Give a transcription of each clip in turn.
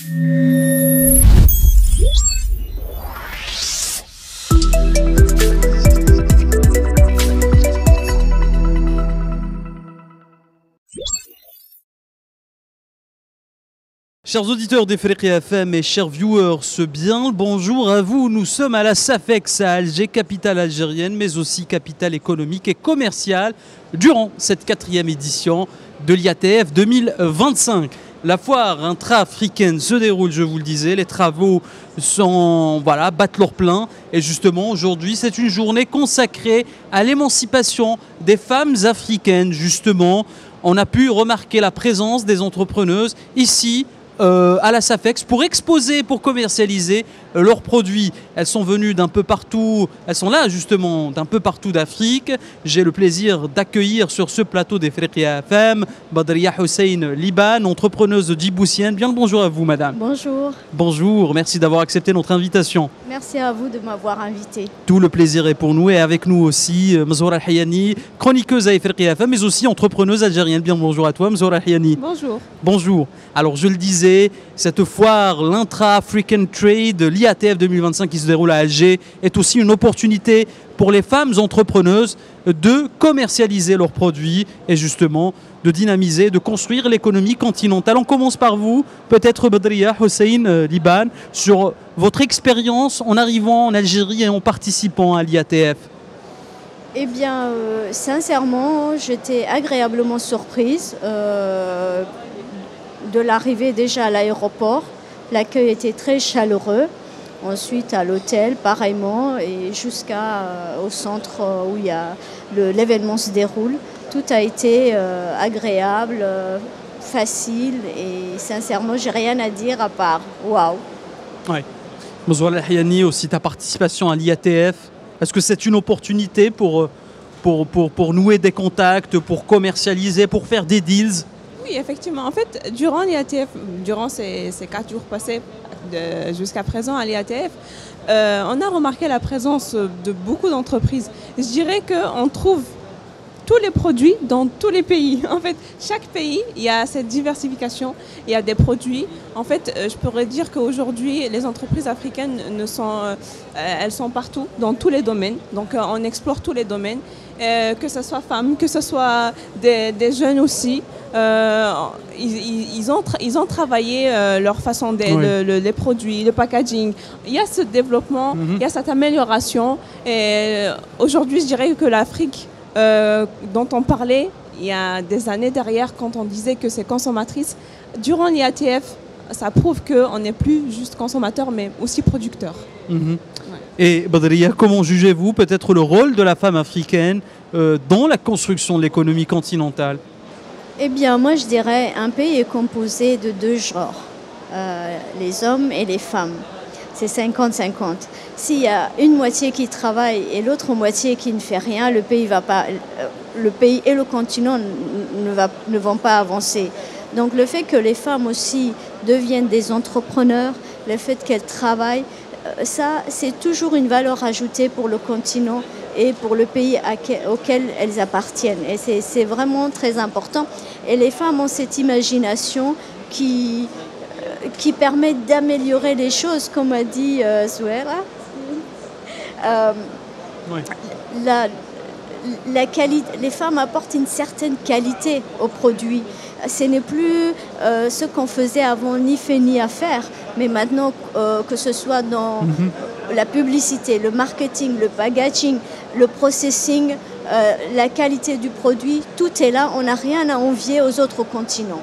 Chers auditeurs d'Ifriqiya FM et chers viewers, bien le bonjour à vous. Nous sommes à la SAFEX à Alger, capitale algérienne, mais aussi capitale économique et commerciale, durant cette 4e édition de l'IATF 2025. La foire intra-africaine se déroule, je vous le disais, les travaux battent leur plein. Et justement, aujourd'hui, c'est une journée consacrée à l'émancipation des femmes africaines. Justement, on a pu remarquer la présence des entrepreneuses ici, à la SAFEX pour exposer, pour commercialiser leurs produits. Elles sont venues d'un peu partout, elles sont là justement d'un peu partout d'Afrique. J'ai le plaisir d'accueillir sur ce plateau d'Ifriqiya FM Badria Hussein Liban, entrepreneuse djiboutienne. Bien le bonjour à vous madame. Bonjour. Bonjour, merci d'avoir accepté notre invitation. Merci à vous de m'avoir invité. Tout le plaisir est pour nous et avec nous aussi Mzoura Al-Hayani, chroniqueuse à Ifriqiya FM mais aussi entrepreneuse algérienne. Bien le bonjour à toi Mzoura Al-Hayani. Bonjour. Bonjour. Alors je le disais, cette foire, l'Intra-African Trade, l'IATF 2025 qui se déroule à Alger, est aussi une opportunité pour les femmes entrepreneuses de commercialiser leurs produits et justement de dynamiser, de construire l'économie continentale. On commence par vous, peut-être Badria Hussein Liban, sur votre expérience en arrivant en Algérie et en participant à l'IATF. Eh bien, sincèrement, j'étais agréablement surprise de l'arrivée déjà à l'aéroport. L'accueil était très chaleureux. Ensuite, à l'hôtel, pareillement, et jusqu'au centre où l'événement se déroule. Tout a été agréable, facile, et sincèrement, j'ai rien à dire à part waouh. Oui. Mzoura Al-Hayani, aussi ta participation à l'IATF, est-ce que c'est une opportunité pour nouer des contacts, pour commercialiser, pour faire des deals? Oui, effectivement. En fait, durant l'IATF, durant ces 4 jours passés jusqu'à présent à l'IATF, on a remarqué la présence de beaucoup d'entreprises. Je dirais qu'on trouve tous les produits dans tous les pays. En fait, chaque pays, il y a cette diversification, il y a des produits. En fait, je pourrais dire qu'aujourd'hui, les entreprises africaines elles sont partout, dans tous les domaines. Donc, on explore tous les domaines, que ce soit femmes, que ce soit des jeunes aussi. Ils ont travaillé leur façon les produits, le packaging. Il y a ce développement, il y a cette amélioration. Et aujourd'hui, je dirais que l'Afrique, dont on parlait il y a des années derrière, quand on disait que c'est consommatrice, durant l'IATF, ça prouve qu'on n'est plus juste consommateur, mais aussi producteur. Et Badria, comment jugez-vous peut-être le rôle de la femme africaine dans la construction de l'économie continentale? Eh bien, moi, je dirais un pays est composé de 2 genres, les hommes et les femmes. C'est 50-50. S'il y a une moitié qui travaille et l'autre moitié qui ne fait rien, le pays et le continent ne vont pas avancer. Donc le fait que les femmes aussi deviennent des entrepreneurs, le fait qu'elles travaillent, ça c'est toujours une valeur ajoutée pour le continent et pour le pays auquel elles appartiennent. Et c'est vraiment très important. Et les femmes ont cette imagination qui permet d'améliorer les choses, comme a dit Zouera. Les femmes apportent une certaine qualité aux produits. Ce n'est plus ce qu'on faisait avant, ni fait ni à faire, mais maintenant que ce soit dans la publicité, le marketing, le packaging, le processing, la qualité du produit, tout est là, on n'a rien à envier aux autres continents.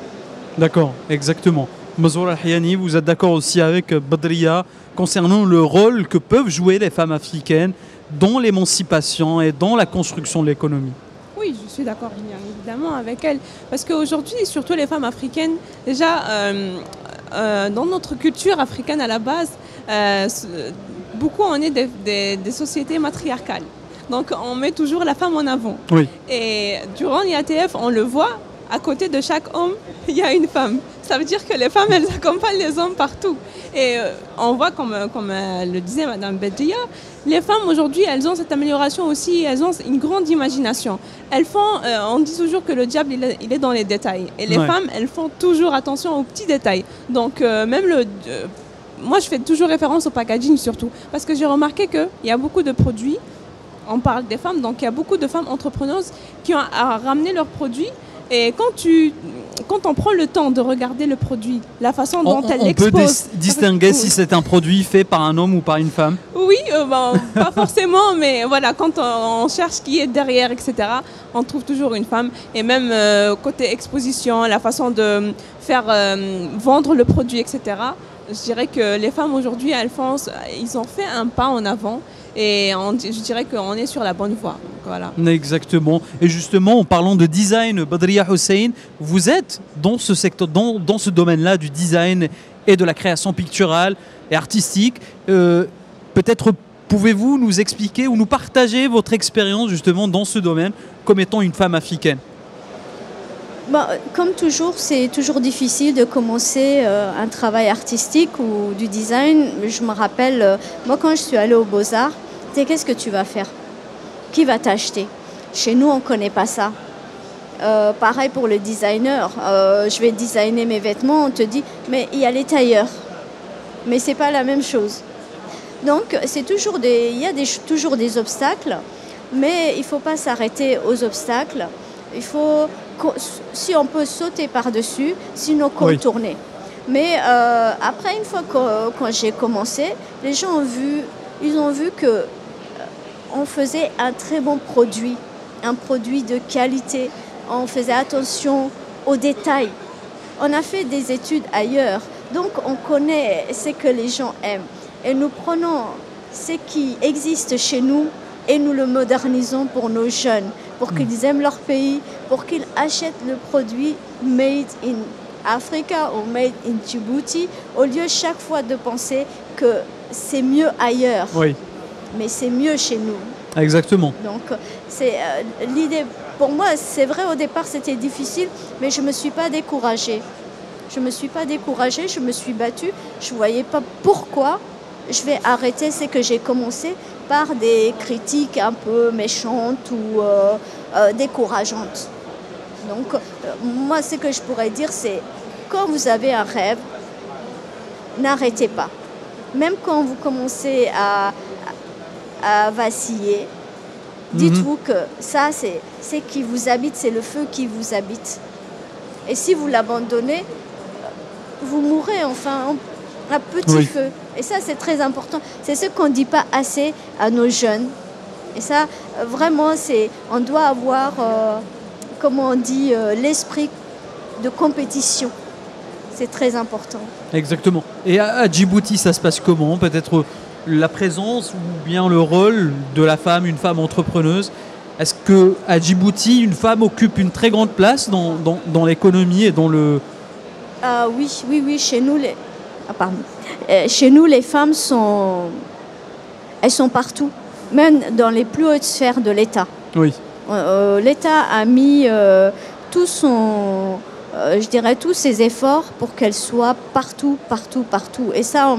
D'accord, exactement. Mzoura Al-Hayani, vous êtes d'accord aussi avec Badria concernant le rôle que peuvent jouer les femmes africaines dans l'émancipation et dans la construction de l'économie? Oui, je suis d'accord bien évidemment avec elle. Parce qu'aujourd'hui, surtout les femmes africaines, déjà, dans notre culture africaine à la base, beaucoup on est des sociétés matriarcales. Donc on met toujours la femme en avant. Oui. Et durant l'IATF, on le voit, à côté de chaque homme, il y a une femme. Ça veut dire que les femmes, elles accompagnent les hommes partout. Et on voit, comme le disait Madame Bedria, les femmes aujourd'hui, elles ont cette amélioration aussi, elles ont une grande imagination. Elles font, on dit toujours que le diable, il est dans les détails. Et les femmes, elles font toujours attention aux petits détails. Donc même moi, je fais toujours référence au packaging surtout. Parce que j'ai remarqué qu'il y a beaucoup de produits, on parle des femmes, donc il y a beaucoup de femmes entrepreneuses qui ont ramené leurs produits. Et quand on prend le temps de regarder le produit, la façon dont elle l'expose... On peut distinguer si c'est un produit fait par un homme ou par une femme? Oui, pas forcément, mais voilà, quand on cherche qui est derrière, etc., on trouve toujours une femme. Et même côté exposition, la façon de faire vendre le produit, etc., je dirais que les femmes aujourd'hui, ils ont fait un pas en avant. Et je dirais qu'on est sur la bonne voie. Voilà. Exactement. Et justement, en parlant de design, Badria Hussein, vous êtes dans ce secteur, dans ce domaine-là du design et de la création picturale et artistique. Peut-être pouvez-vous nous expliquer ou nous partager votre expérience justement dans ce domaine comme étant une femme africaine? Comme toujours, c'est toujours difficile de commencer un travail artistique ou du design. Je me rappelle, moi quand je suis allée aux Beaux-Arts, qu'est-ce que tu vas faire? Qui va t'acheter? Chez nous, on ne connaît pas ça. Pareil pour le designer. Je vais designer mes vêtements, on te dit, mais il y a les tailleurs. Mais ce n'est pas la même chose. Donc, il y a toujours des obstacles, mais il ne faut pas s'arrêter aux obstacles. Il faut, si on peut sauter par-dessus, sinon contourner. Oui. Mais après, une fois quand j'ai commencé, les gens ont vu que on faisait un très bon produit, un produit de qualité. On faisait attention aux détails. On a fait des études ailleurs, donc on connaît ce que les gens aiment. Et nous prenons ce qui existe chez nous et nous le modernisons pour nos jeunes, pour qu'ils aiment leur pays, pour qu'ils achètent le produit made in Africa ou made in Djibouti, au lieu chaque fois de penser que c'est mieux ailleurs. Oui. Mais c'est mieux chez nous. Exactement. Donc, c'est l'idée. Pour moi, c'est vrai, au départ, c'était difficile, mais je ne me suis pas découragée. Je me suis battue. Je ne voyais pas pourquoi je vais arrêter ce que j'ai commencé par des critiques un peu méchantes ou décourageantes. Donc, moi, ce que je pourrais dire, c'est quand vous avez un rêve, n'arrêtez pas. Même quand vous commencez à vaciller, dites-vous que ça, c'est qui vous habite, c'est le feu qui vous habite. Et si vous l'abandonnez, vous mourrez enfin un petit feu. Et ça, c'est très important. C'est ce qu'on ne dit pas assez à nos jeunes. Et ça, vraiment, on doit avoir, comment on dit, l'esprit de compétition. C'est très important. Exactement. Et à Djibouti, ça se passe comment? Peut-être la présence ou bien le rôle de la femme, une femme entrepreneuse. Est-ce qu'à Djibouti, une femme occupe une très grande place dans l'économie et dans le... Oui. Chez nous, les femmes elles sont partout, même dans les plus hautes sphères de l'État. Oui. L'État a mis tous ses efforts pour qu'elles soient partout. Et ça,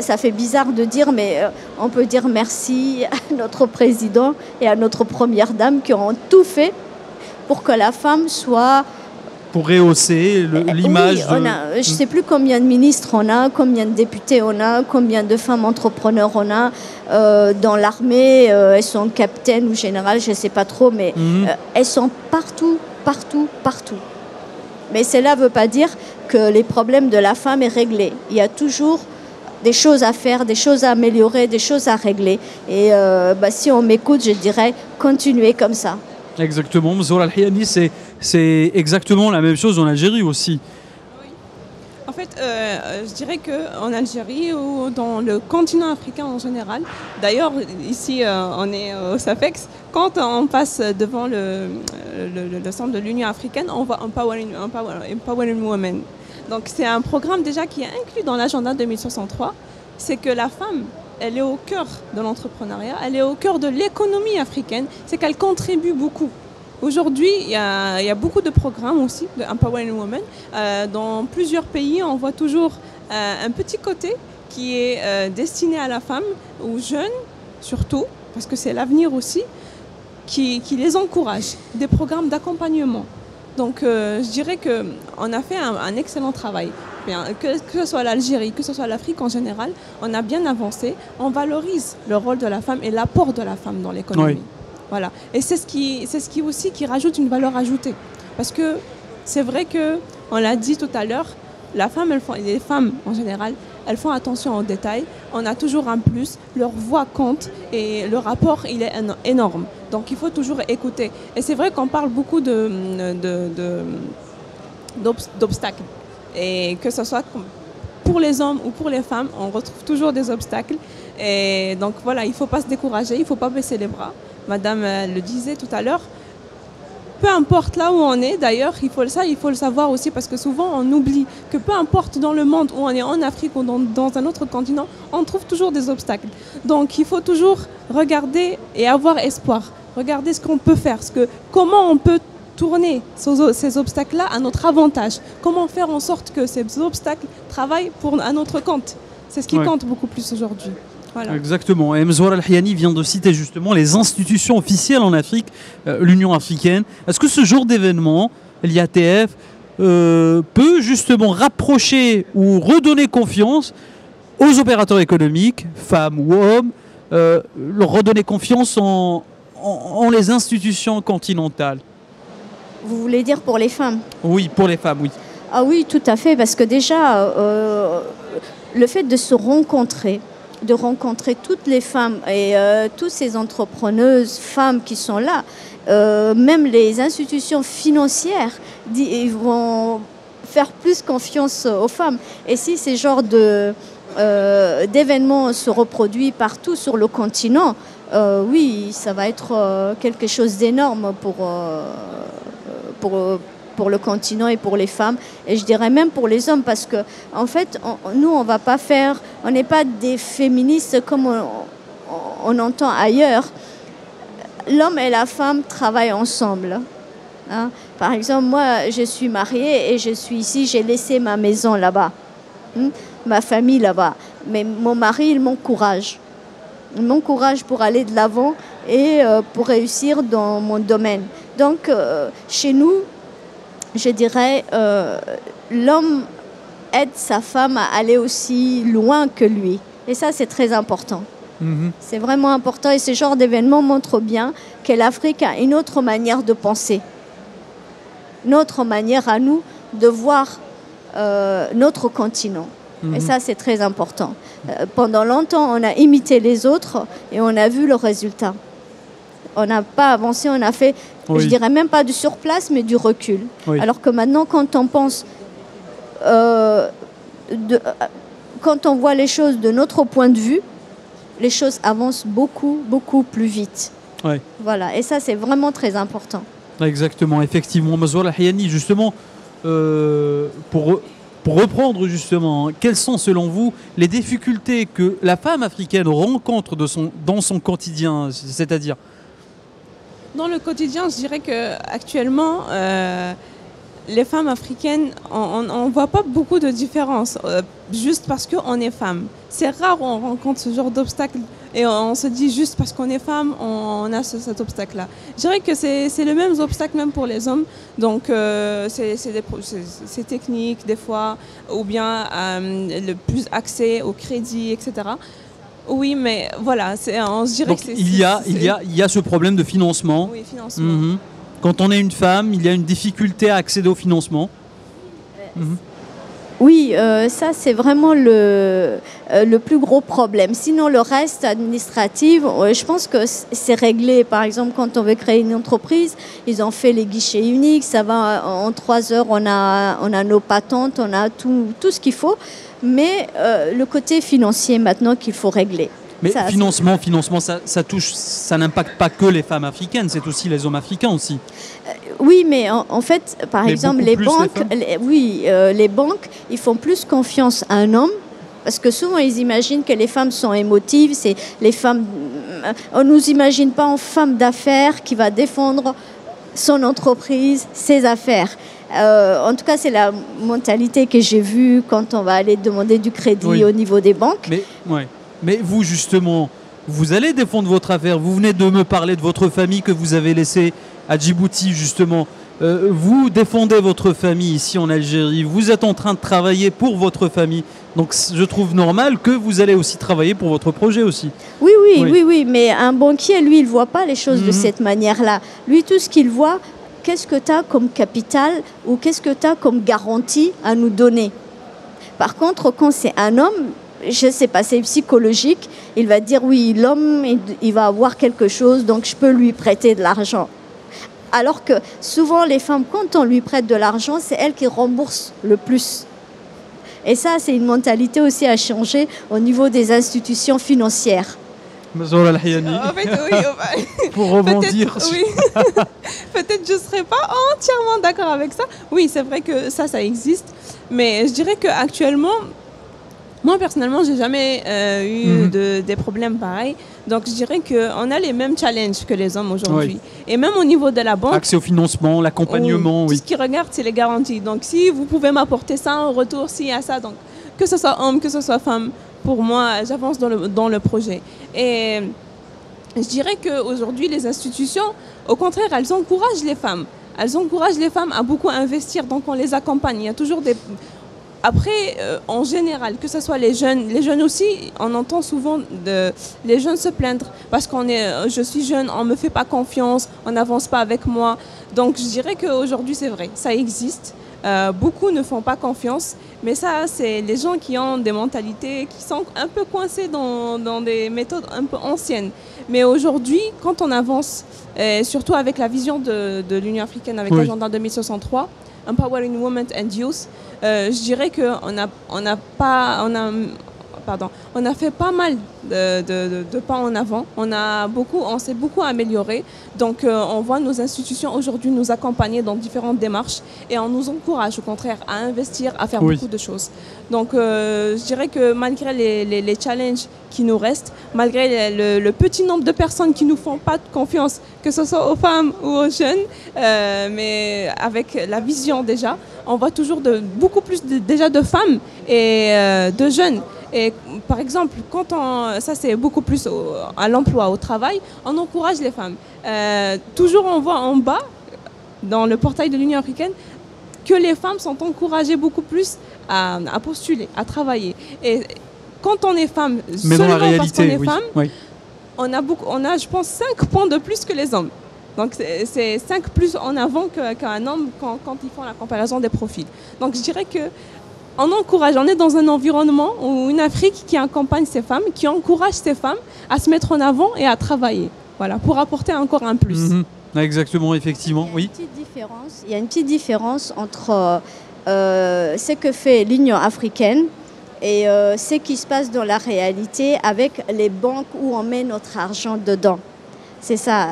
ça fait bizarre de dire, mais on peut dire merci à notre président et à notre première dame qui ont tout fait pour que la femme soit... Pour rehausser l'image je ne sais plus combien de ministres on a, combien de députés on a, combien de femmes entrepreneurs on a. Dans l'armée, elles sont capitaines ou générales, je ne sais pas trop, mais elles sont partout. Mais cela ne veut pas dire que les problèmes de la femme est réglé. Il y a toujours des choses à faire, des choses à améliorer, des choses à régler. Et si on m'écoute, je dirais continuez comme ça. Exactement. Zola Al-Hiani, c'est exactement la même chose en Algérie aussi. Oui. En fait, je dirais qu'en Algérie ou dans le continent africain en général, d'ailleurs, ici, on est au SAFEX, quand on passe devant le centre de l'Union africaine, on voit Empowering Women. Donc, c'est un programme déjà qui est inclus dans l'agenda 2063. C'est que la femme, elle est au cœur de l'entrepreneuriat, elle est au cœur de l'économie africaine, c'est qu'elle contribue beaucoup Aujourd'hui, il y a beaucoup de programmes aussi de Empowering Women. Dans plusieurs pays, on voit toujours un petit côté qui est destiné à la femme, aux jeunes surtout, parce que c'est l'avenir aussi, qui les encourage, des programmes d'accompagnement. Donc je dirais qu'on a fait un excellent travail. Que ce soit l'Algérie, que ce soit l'Afrique en général, on a bien avancé. On valorise le rôle de la femme et l'apport de la femme dans l'économie. Oui. Voilà. Et c'est ce qui aussi qui rajoute une valeur ajoutée. Parce que c'est vrai qu'on l'a dit tout à l'heure, les femmes en général, elles font attention aux détails. On a toujours un plus, leur voix compte et le rapport il est énorme. Donc il faut toujours écouter. Et c'est vrai qu'on parle beaucoup d'obstacles. Et que ce soit pour les hommes ou pour les femmes, on retrouve toujours des obstacles. Et donc voilà, il ne faut pas se décourager, il ne faut pas baisser les bras. Madame le disait tout à l'heure, peu importe là où on est, d'ailleurs, il faut le savoir aussi parce que souvent on oublie que peu importe dans le monde où on est, en Afrique ou dans un autre continent, on trouve toujours des obstacles. Donc il faut toujours regarder et avoir espoir, regarder ce qu'on peut faire, comment on peut tourner ces obstacles-là à notre avantage. Comment faire en sorte que ces obstacles travaillent à notre compte. C'est ce qui compte beaucoup plus aujourd'hui. Voilà. Exactement. Et Mzouara El-Hiani vient de citer justement les institutions officielles en Afrique, l'Union africaine. Est-ce que ce genre d'événement, l'IATF, peut justement rapprocher ou redonner confiance aux opérateurs économiques, femmes ou hommes, leur redonner confiance en les institutions continentales? Vous voulez dire pour les femmes? Oui, pour les femmes, oui. Ah oui, tout à fait, parce que déjà, le fait de se rencontrer, de rencontrer toutes les femmes et toutes ces entrepreneuses femmes qui sont là, même les institutions financières, ils vont faire plus confiance aux femmes. Et si ces genres d'événements se reproduisent partout sur le continent, oui, ça va être quelque chose d'énorme pour le continent et pour les femmes, et je dirais même pour les hommes, parce que en fait, nous, on n'est pas des féministes comme on entend ailleurs. L'homme et la femme travaillent ensemble. Hein. Par exemple, moi, je suis mariée et je suis ici, j'ai laissé ma maison là-bas, ma famille là-bas, mais mon mari, il m'encourage. Il m'encourage pour aller de l'avant et pour réussir dans mon domaine. Donc, chez nous, je dirais, l'homme aide sa femme à aller aussi loin que lui. Et ça, c'est très important. C'est vraiment important. Et ce genre d'événement montre bien que l'Afrique a une autre manière de penser. Une autre manière à nous de voir notre continent. Et ça, c'est très important. Pendant longtemps, on a imité les autres et on a vu le résultat. On n'a pas avancé, on a fait, je dirais même pas du surplace, mais du recul. Oui. Alors que maintenant, quand on pense, quand on voit les choses de notre point de vue, les choses avancent beaucoup, beaucoup plus vite. Oui. Voilà, et ça, c'est vraiment très important. Exactement, effectivement. Mzouara El-Hiani, justement, pour reprendre justement, quelles sont selon vous les difficultés que la femme africaine rencontre dans son quotidien, c'est-à-dire? Dans le quotidien, je dirais qu'actuellement, les femmes africaines, on ne voit pas beaucoup de différence, juste parce qu'on est femme. C'est rare où on rencontre ce genre d'obstacle et on se dit juste parce qu'on est femme, on a cet obstacle-là. Je dirais que c'est le même obstacle même pour les hommes. Donc, c'est technique des fois, ou bien le plus accès au crédit, etc. Oui, mais voilà, on se dirait donc, que c'est... Il y a ce problème de financement. Oui, financement. Quand on est une femme, il y a une difficulté à accéder au financement. Oui, ça c'est vraiment le plus gros problème. Sinon, le reste administratif, je pense que c'est réglé. Par exemple, quand on veut créer une entreprise, ils ont fait les guichets uniques. Ça va en 3 heures, on a nos patentes, on a tout ce qu'il faut. Mais le côté financier maintenant qu'il faut régler. Mais financement, ça n'impacte pas que les femmes africaines, c'est aussi les hommes africains aussi. Oui, mais en fait, par exemple, les banques, les banques, ils font plus confiance à un homme, parce que souvent ils imaginent que les femmes sont émotives, c'est les femmes. On nous imagine pas en femme d'affaires qui va défendre son entreprise, ses affaires. En tout cas, c'est la mentalité que j'ai vue quand on va aller demander du crédit au niveau des banques. Mais vous, justement, vous allez défendre votre affaire. Vous venez de me parler de votre famille que vous avez laissée à Djibouti, justement. Vous défendez votre famille ici en Algérie. Vous êtes en train de travailler pour votre famille. Donc, je trouve normal que vous allez aussi travailler pour votre projet aussi. Oui. Mais un banquier, lui, il ne voit pas les choses de cette manière-là. Lui, tout ce qu'il voit, qu'est-ce que tu as comme capital ou qu'est-ce que tu as comme garantie à nous donner. Par contre, quand c'est un homme, je ne sais pas, c'est psychologique, il va dire oui, l'homme, il va avoir quelque chose, donc je peux lui prêter de l'argent. Alors que souvent, les femmes, quand on lui prête de l'argent, c'est elles qui remboursent le plus. Et ça, c'est une mentalité aussi à changer au niveau des institutions financières. Mazoura Al-Hayani. En fait, oui. Pour rebondir. Peut-être je ne serais pas entièrement d'accord avec ça. Oui, c'est vrai que ça existe. Mais je dirais qu'actuellement, moi, personnellement, je n'ai jamais eu des problèmes pareils. Donc, je dirais qu'on a les mêmes challenges que les hommes aujourd'hui. Et même au niveau de la banque... Accès au financement, l'accompagnement, tout ce qu'ils regardent, c'est les garanties. Donc, si vous pouvez m'apporter ça en retour, s'il y a ça, donc, que ce soit homme, que ce soit femme, pour moi, j'avance dans le projet. Et je dirais qu'aujourd'hui, les institutions, au contraire, elles encouragent les femmes. Elles encouragent les femmes à beaucoup investir. Donc, on les accompagne. Il y a toujours des... Après, en général, que ce soit les jeunes aussi, on entend souvent les jeunes se plaindre parce je suis jeune, on ne me fait pas confiance, on n'avance pas avec moi. Donc je dirais qu'aujourd'hui c'est vrai, ça existe. Beaucoup ne font pas confiance, mais ça c'est les gens qui ont des mentalités qui sont un peu coincés dans des méthodes un peu anciennes. Mais aujourd'hui, quand on avance, surtout avec la vision de l'Union africaine, avec l'agenda 2063, Empowering Women and Youth, je dirais qu'on a fait pas mal de pas en avant. On s'est beaucoup amélioré. Donc, on voit nos institutions aujourd'hui nous accompagner dans différentes démarches et on nous encourage au contraire à investir, à faire beaucoup de choses. Donc, je dirais que malgré les challenges qui nous restent, malgré le petit nombre de personnes qui ne nous font pas confiance, que ce soit aux femmes ou aux jeunes, mais avec la vision déjà, on voit toujours beaucoup plus déjà de femmes et de jeunes. Et par exemple, ça c'est beaucoup plus à l'emploi, au travail, on encourage les femmes. Toujours on voit en bas, dans le portail de l'Union africaine, que les femmes sont encouragées beaucoup plus à postuler, à travailler. Et quand on est femme, mais seulement dans la réalité, parce qu'on est femme, on a, je pense, 5 points de plus que les hommes. Donc c'est 5 plus en avant qu'un homme quand ils font la comparaison des profils. Donc je dirais que on est dans un environnement ou une Afrique qui accompagne ces femmes, qui encourage ces femmes à se mettre en avant et à travailler, voilà, pour apporter encore un plus. Exactement, effectivement, il y a une petite différence entre ce que fait l'Union africaine et ce qui se passe dans la réalité avec les banques où on met notre argent dedans. C'est ça,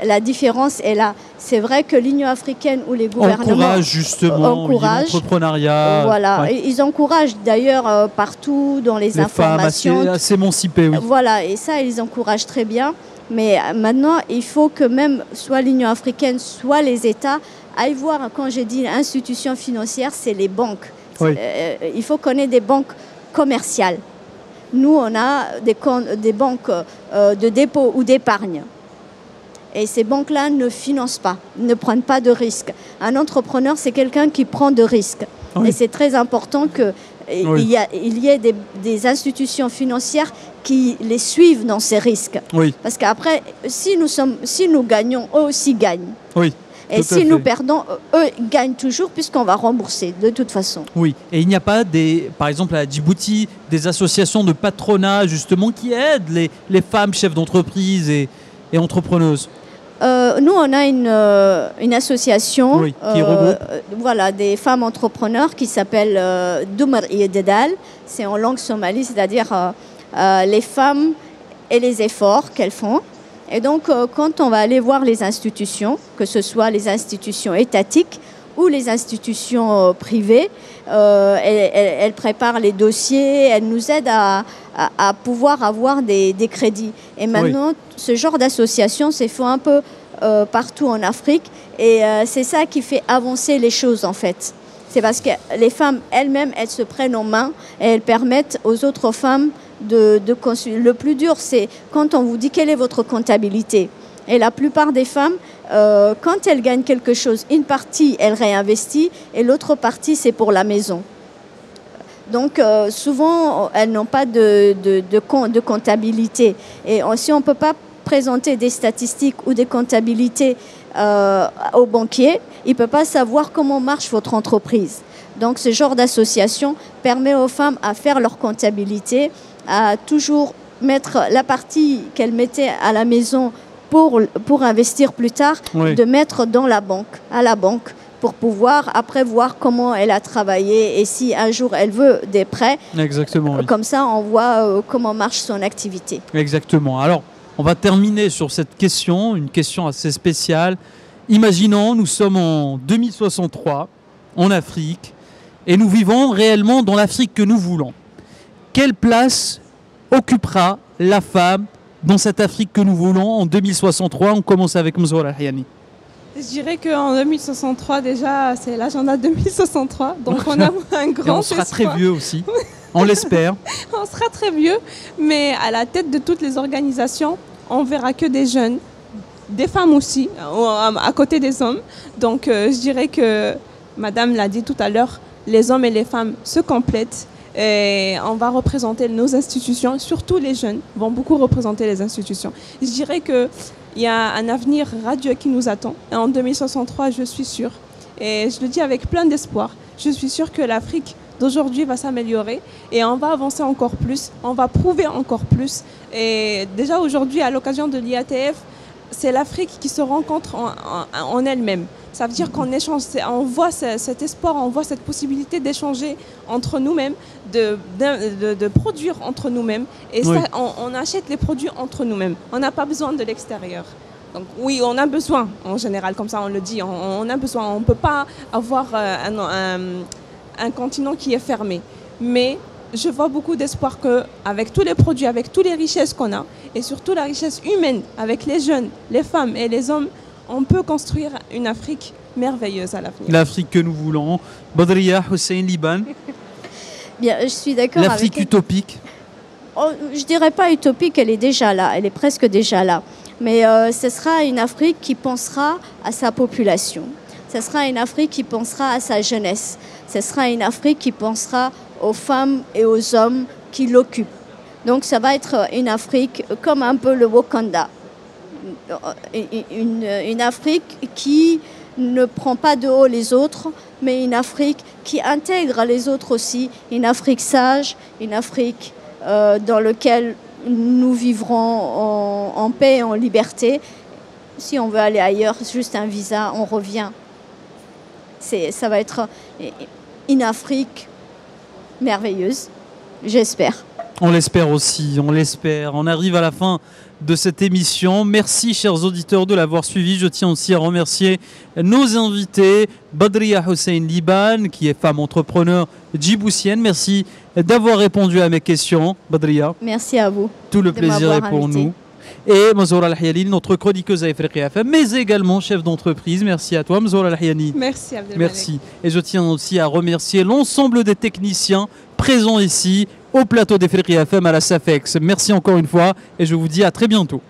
la différence est là. C'est vrai que l'Union africaine ou les gouvernements encouragent justement l'entrepreneuriat. Voilà, ils encouragent d'ailleurs partout dans les informations. Femmes à s'émanciper, oui. Voilà, et ça, ils encouragent très bien. Mais maintenant, il faut que même soit l'Union africaine, soit les États aillent voir, quand j'ai dit institutions financières, c'est les banques. Il faut qu'on ait des banques commerciales. Nous, on a des banques de dépôt ou d'épargne. Et ces banques-là ne financent pas, ne prennent pas de risques. Un entrepreneur, c'est quelqu'un qui prend de risques. Et c'est très important qu'il y ait des institutions financières qui les suivent dans ces risques. Parce qu'après, si nous gagnons, eux aussi gagnent. Et si nous perdons, eux gagnent toujours puisqu'on va rembourser de toute façon. Oui, et il n'y a pas, par exemple à Djibouti, des associations de patronat justement qui aident les femmes chefs d'entreprise et entrepreneuses? Nous, on a une association qui regroupe des femmes entrepreneurs qui s'appelle Doumar Yededal. C'est en langue somalie, c'est-à-dire les femmes et les efforts qu'elles font. Et donc, quand on va aller voir les institutions, que ce soit les institutions étatiques ou les institutions privées, elles préparent les dossiers, elles nous aident à pouvoir avoir des crédits. Et maintenant, ce genre d'association, c'est fait un peu partout en Afrique. Et c'est ça qui fait avancer les choses en fait. C'est parce que les femmes elles-mêmes, elles se prennent en main et elles permettent aux autres femmes de construire. Le plus dur, c'est quand on vous dit quelle est votre comptabilité. Et la plupart des femmes, quand elles gagnent quelque chose, une partie, elles réinvestissent et l'autre partie, c'est pour la maison. Donc, souvent, elles n'ont pas de comptabilité. Et si on ne peut pas présenter des statistiques ou des comptabilités au banquier, il ne peut pas savoir comment marche votre entreprise. Donc, ce genre d'association permet aux femmes à faire leur comptabilité, à toujours mettre la partie qu'elles mettaient à la maison pour investir plus tard, oui, de mettre dans la banque, à la banque, pour pouvoir après voir comment elle a travaillé et si un jour elle veut des prêts. Exactement. Comme ça, on voit comment marche son activité. Exactement. Alors, on va terminer sur cette question, une question assez spéciale. Imaginons, nous sommes en 2063, en Afrique, et nous vivons réellement dans l'Afrique que nous voulons. Quelle place occupera la femme dans cette Afrique que nous voulons en 2063? On commence avec Mzoura Al-Hayani. Je dirais qu'en 2063, déjà, c'est l'agenda 2063. Donc, on a un grand espoir. On sera très vieux aussi. On l'espère. On sera très vieux. Mais à la tête de toutes les organisations, on verra que des jeunes, des femmes aussi, à côté des hommes. Donc, je dirais que, madame l'a dit tout à l'heure, les hommes et les femmes se complètent. Et on va représenter nos institutions, surtout les jeunes vont beaucoup représenter les institutions. Je dirais qu'il y a un avenir radieux qui nous attend. Et en 2063, je suis sûre, et je le dis avec plein d'espoir, je suis sûre que l'Afrique d'aujourd'hui va s'améliorer et on va avancer encore plus, on va prouver encore plus. Et déjà aujourd'hui, à l'occasion de l'IATF, c'est l'Afrique qui se rencontre en elle-même. Ça veut dire qu'on échange, on voit cet espoir, on voit cette possibilité d'échanger entre nous-mêmes, de produire entre nous-mêmes. Et oui, ça, on achète les produits entre nous-mêmes. On n'a pas besoin de l'extérieur. Donc oui, on a besoin, en général, comme ça on le dit, on a besoin. On ne peut pas avoir un continent qui est fermé. Mais je vois beaucoup d'espoir qu'avec tous les produits, avec toutes les richesses qu'on a, et surtout la richesse humaine, avec les jeunes, les femmes et les hommes, on peut construire une Afrique merveilleuse à l'avenir. L'Afrique que nous voulons. Badriya Hussein Liban. Bien, je suis d'accord avec l'Afrique utopique. Oh, je ne dirais pas utopique, elle est déjà là, elle est presque déjà là. Mais ce sera une Afrique qui pensera à sa population. Ce sera une Afrique qui pensera à sa jeunesse. Ce sera une Afrique qui pensera aux femmes et aux hommes qui l'occupent. Donc ça va être une Afrique comme un peu le Wakanda. Une Afrique qui ne prend pas de haut les autres, mais une Afrique qui intègre les autres aussi. Une Afrique sage, une Afrique dans laquelle nous vivrons en paix et en liberté. Si on veut aller ailleurs, juste un visa, on revient. Ça va être une Afrique merveilleuse, j'espère. On l'espère aussi, on l'espère. On arrive à la fin de cette émission. Merci, chers auditeurs, de l'avoir suivi. Je tiens aussi à remercier nos invités. Badriya Hussein Liban, qui est femme entrepreneur djiboutienne. Merci d'avoir répondu à mes questions, Badriya. Merci à vous. Tout le plaisir est pour nous. Et Mzoura Al-Hayani, notre chroniqueuse à Africa FM, mais également chef d'entreprise. Merci à toi, Mzoura Al-Hayani. Merci, Abdelmalek. Merci. Et je tiens aussi à remercier l'ensemble des techniciens présents ici au plateau d'Africa FM à la SAFEX. Merci encore une fois et je vous dis à très bientôt.